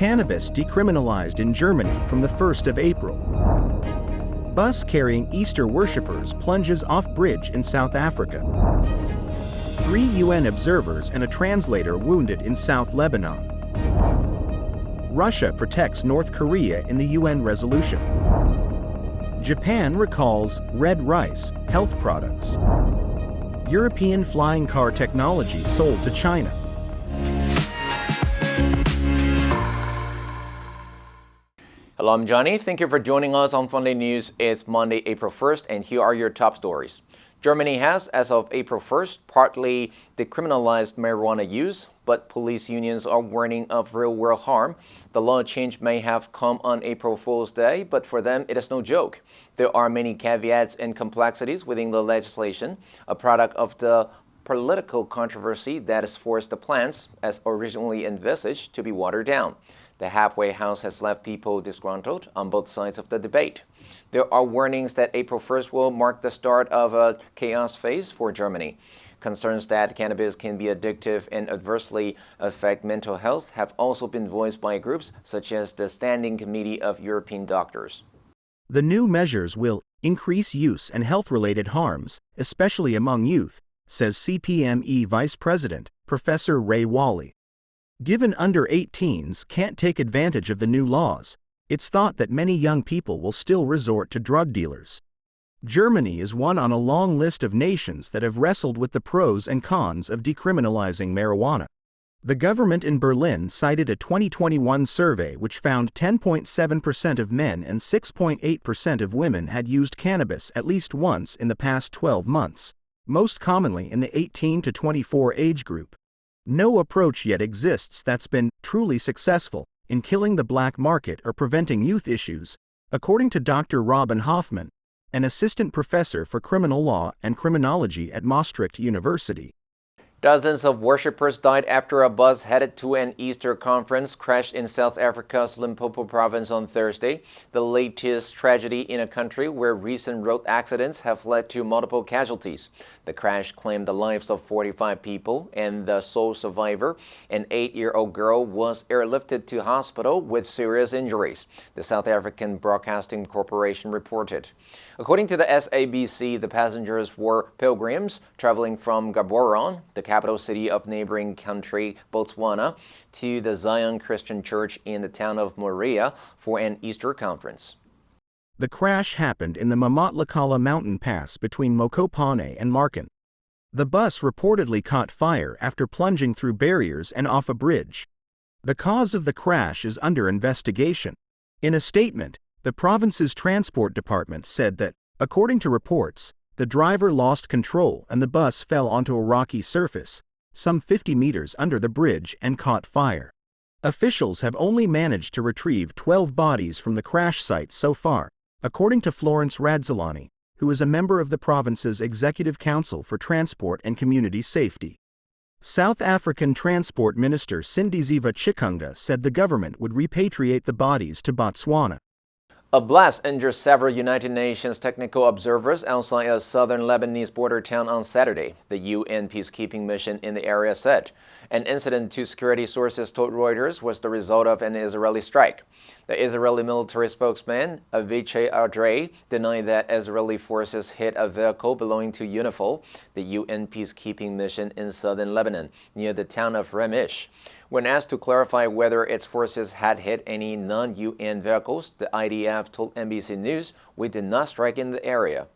Cannabis decriminalized in Germany from the 1st of April. Bus carrying Easter worshippers plunges off bridge in South Africa. 3 UN observers and a translator wounded in South Lebanon. Russia protects North Korea in the UN resolution. Japan recalls red rice, health products. European flying car technology sold to China. Hello, I'm Johnny. Thank you for joining us on Funday News. It's Monday, April 1st, and here are your top stories. Germany has, as of April 1st, partly decriminalized marijuana use, but police unions are warning of real-world harm. The law change may have come on April Fool's Day, but for them, it is no joke. There are many caveats and complexities within the legislation, a product of the political controversy that has forced the plans, as originally envisaged, to be watered down. The halfway house has left people disgruntled on both sides of the debate. There are warnings that April 1st will mark the start of a chaos phase for Germany. Concerns that cannabis can be addictive and adversely affect mental health have also been voiced by groups such as the Standing Committee of European Doctors. The new measures will increase use and health-related harms, especially among youth, says CPME Vice President, Professor Ray Wally. Given under 18s can't take advantage of the new laws, it's thought that many young people will still resort to drug dealers. Germany is one on a long list of nations that have wrestled with the pros and cons of decriminalizing marijuana. The government in Berlin cited a 2021 survey which found 10.7% of men and 6.8% of women had used cannabis at least once in the past 12 months, most commonly in the 18 to 24 age group. No approach yet exists that's been truly successful in killing the black market or preventing youth issues, according to Dr. Robin Hoffman, an assistant professor for criminal law and criminology at Maastricht University. Dozens of worshippers died after a bus headed to an Easter conference crashed in South Africa's Limpopo province on Thursday, the latest tragedy in a country where recent road accidents have led to multiple casualties. The crash claimed the lives of 45 people, and the sole survivor, an 8-year-old girl, was airlifted to hospital with serious injuries, the South African Broadcasting Corporation reported. According to the SABC, the passengers were pilgrims traveling from Gaborone, the capital city of neighboring country Botswana, to the Zion Christian Church in the town of Moria for an Easter conference. The crash happened in the Mamatlakala mountain pass between Mokopane and Marken. The bus reportedly caught fire after plunging through barriers and off a bridge. The cause of the crash is under investigation. In a statement, the province's transport department said that, according to reports, the driver lost control and the bus fell onto a rocky surface, some 50 meters under the bridge, and caught fire. Officials have only managed to retrieve 12 bodies from the crash site so far, according to Florence Radzilani, who is a member of the province's Executive Council for Transport and Community Safety. South African Transport Minister Sindiziva Chikunda said the government would repatriate the bodies to Botswana. A blast injured several United Nations technical observers outside a southern Lebanese border town on Saturday, the UN peacekeeping mission in the area said. An incident, two security sources told Reuters, was the result of an Israeli strike. The Israeli military spokesman, Avichai Adrei, denied that Israeli forces hit a vehicle belonging to UNIFIL, the UN peacekeeping mission in southern Lebanon, near the town of Remish. When asked to clarify whether its forces had hit any non-UN vehicles, the IDF told NBC News, "We did not strike in the area."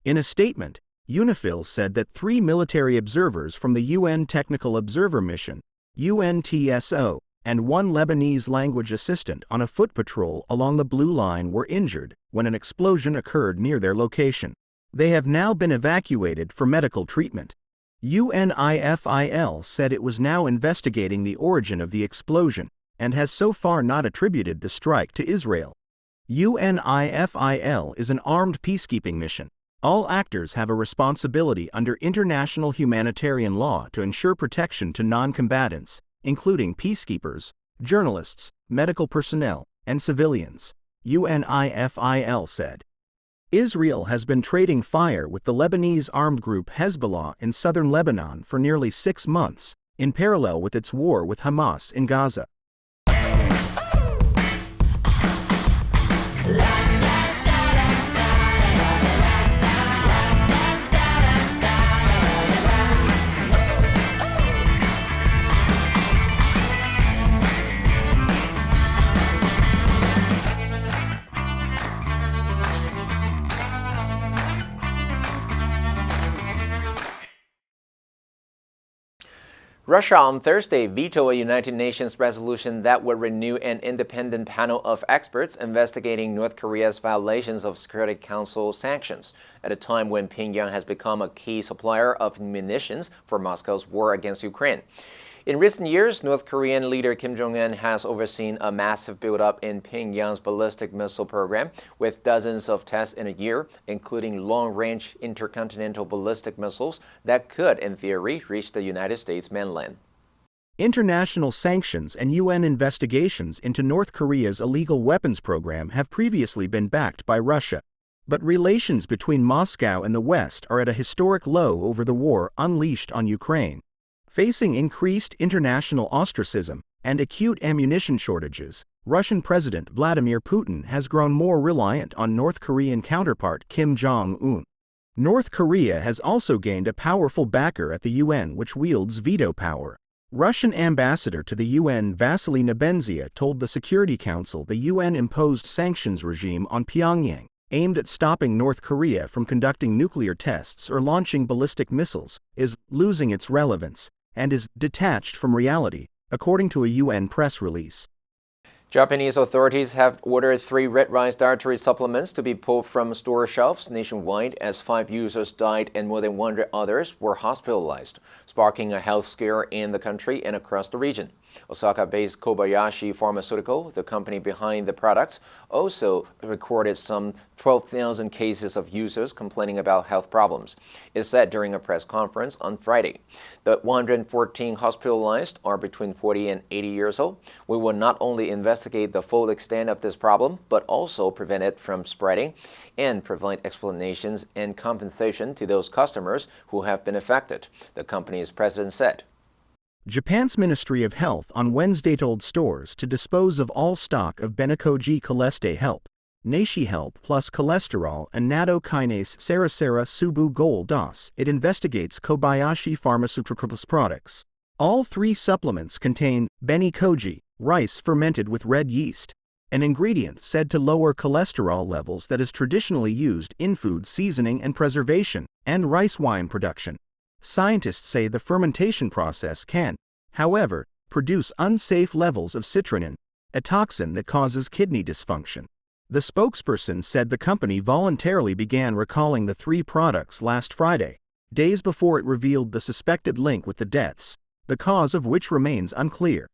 In a statement, UNIFIL said that 3 military observers from the UN Technical Observer Mission, UNTSO, and 1 Lebanese language assistant on a foot patrol along the Blue Line were injured when an explosion occurred near their location. They have now been evacuated for medical treatment. UNIFIL said it was now investigating the origin of the explosion and has so far not attributed the strike to Israel. UNIFIL is an armed peacekeeping mission. All actors have a responsibility under international humanitarian law to ensure protection to non-combatants, including peacekeepers, journalists, medical personnel, and civilians, UNIFIL said. Israel has been trading fire with the Lebanese armed group Hezbollah in southern Lebanon for nearly 6 months, in parallel with its war with Hamas in Gaza. Russia on Thursday vetoed a United Nations resolution that would renew an independent panel of experts investigating North Korea's violations of Security Council sanctions, at a time when Pyongyang has become a key supplier of munitions for Moscow's war against Ukraine. In recent years, North Korean leader Kim Jong-un has overseen a massive buildup in Pyongyang's ballistic missile program, with dozens of tests in a year, including long-range intercontinental ballistic missiles that could, in theory, reach the United States mainland. International sanctions and UN investigations into North Korea's illegal weapons program have previously been backed by Russia. But relations between Moscow and the West are at a historic low over the war unleashed on Ukraine. Facing increased international ostracism and acute ammunition shortages, Russian President Vladimir Putin has grown more reliant on North Korean counterpart Kim Jong-un. North Korea has also gained a powerful backer at the UN which wields veto power. Russian ambassador to the UN Vasily Nebenzia told the Security Council the UN-imposed sanctions regime on Pyongyang, aimed at stopping North Korea from conducting nuclear tests or launching ballistic missiles, is losing its relevance and is detached from reality, according to a UN press release. Japanese authorities have ordered 3 red rice dietary supplements to be pulled from store shelves nationwide as 5 users died and more than 100 others were hospitalized, sparking a health scare in the country and across the region. Osaka-based Kobayashi Pharmaceutical, the company behind the products, also recorded some 12,000 cases of users complaining about health problems, it said during a press conference on Friday. The 114 hospitalized are between 40 and 80 years old. We will not only investigate the full extent of this problem, but also prevent it from spreading and provide explanations and compensation to those customers who have been affected, the company's president said. Japan's Ministry of Health on Wednesday told stores to dispose of all stock of Benekoji Choleste Help, Nashi Help Plus Cholesterol and Natto Kinase Sarasara Subu Gold DOS. It investigates Kobayashi Pharmaceuticals products. All 3 supplements contain Benikoji, rice fermented with red yeast, an ingredient said to lower cholesterol levels that is traditionally used in food seasoning and preservation and rice wine production. Scientists say the fermentation process can, however, produce unsafe levels of citrinin, a toxin that causes kidney dysfunction. The spokesperson said the company voluntarily began recalling the 3 products last Friday, days before it revealed the suspected link with the deaths, the cause of which remains unclear.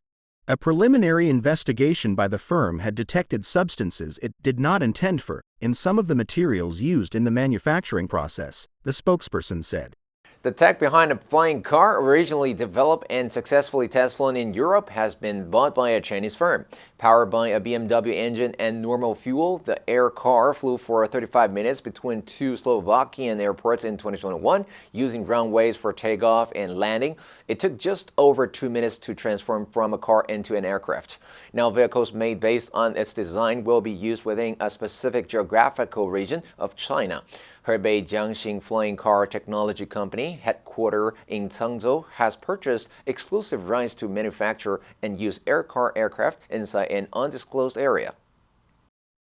A preliminary investigation by the firm had detected substances it did not intend for in some of the materials used in the manufacturing process, the spokesperson said. The tech behind a flying car, originally developed and successfully test flown in Europe, has been bought by a Chinese firm. Powered by a BMW engine and normal fuel, the air car flew for 35 minutes between 2 Slovakian airports in 2021, using runways for takeoff and landing. It took just over 2 minutes to transform from a car into an aircraft. Now, vehicles made based on its design will be used within a specific geographical region of China. Hebei Jiangxing Flying Car Technology Company, headquartered in Changzhou, has purchased exclusive rights to manufacture and use air car aircraft inside an undisclosed area.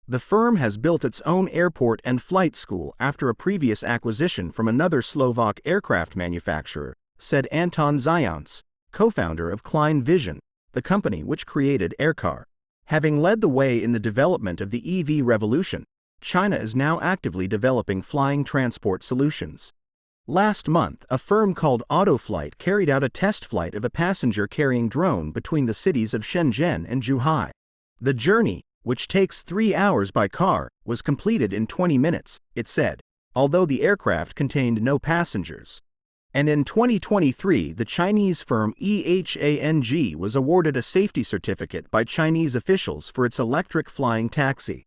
The firm has built its own airport and flight school after a previous acquisition from another Slovak aircraft manufacturer, said Anton Zayants, co-founder of Klein Vision, the company which created Aircar. Having led the way in the development of the EV revolution, China is now actively developing flying transport solutions. Last month, a firm called Autoflight carried out a test flight of a passenger-carrying drone between the cities of Shenzhen and Zhuhai. The journey, which takes 3 hours by car, was completed in 20 minutes, it said, although the aircraft contained no passengers. And in 2023, the Chinese firm EHANG was awarded a safety certificate by Chinese officials for its electric flying taxi.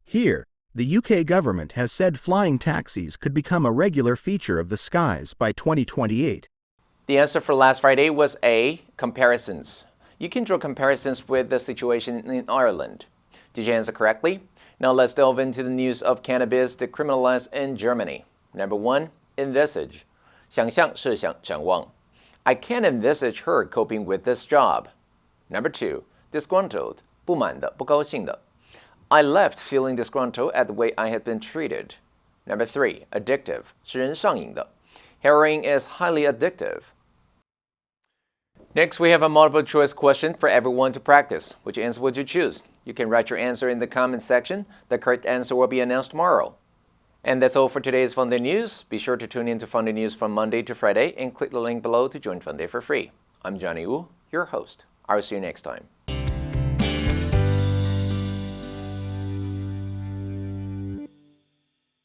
Here, the UK government has said flying taxis could become a regular feature of the skies by 2028. The answer for last Friday was A, comparisons. You can draw comparisons with the situation in Ireland. Did you answer correctly? Now let's delve into the news of cannabis decriminalized in Germany. Number 1, envisage. 想象是想展望. I can't envisage her coping with this job. Number 2, disgruntled. 不满的，不高兴的. I left feeling disgruntled at the way I had been treated. Number 3, addictive, 使人上瘾的. Heroin is highly addictive. Next, we have a multiple choice question for everyone to practice. Which answer would you choose? You can write your answer in the comment section. The correct answer will be announced tomorrow. And that's all for today's Funday News. Be sure to tune in to Funday News from Monday to Friday and click the link below to join Funday for free. I'm Johnny Wu, your host. I'll see you next time.